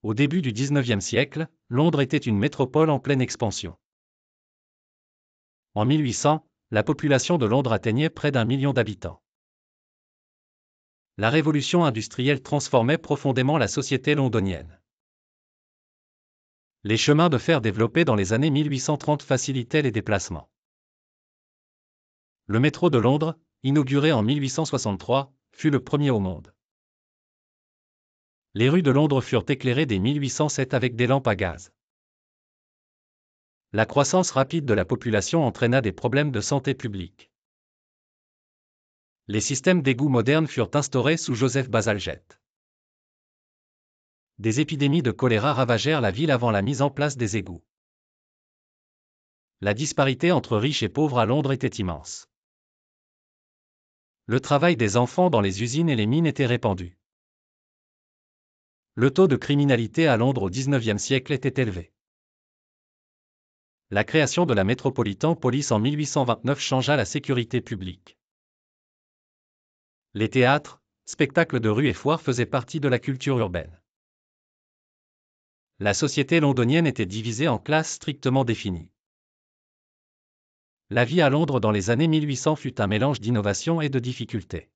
Au début du XIXe siècle, Londres était une métropole en pleine expansion. En 1800, la population de Londres atteignait près d'1 million d'habitants. La révolution industrielle transformait profondément la société londonienne. Les chemins de fer développés dans les années 1830 facilitaient les déplacements. Le métro de Londres, inauguré en 1863, fut le premier au monde. Les rues de Londres furent éclairées dès 1807 avec des lampes à gaz. La croissance rapide de la population entraîna des problèmes de santé publique. Les systèmes d'égouts modernes furent instaurés sous Joseph Bazalgette. Des épidémies de choléra ravagèrent la ville avant la mise en place des égouts. La disparité entre riches et pauvres à Londres était immense. Le travail des enfants dans les usines et les mines était répandu. Le taux de criminalité à Londres au XIXe siècle était élevé. La création de la Metropolitan Police en 1829 changea la sécurité publique. Les théâtres, spectacles de rue et foires faisaient partie de la culture urbaine. La société londonienne était divisée en classes strictement définies. La vie à Londres dans les années 1800 fut un mélange d'innovation et de difficultés.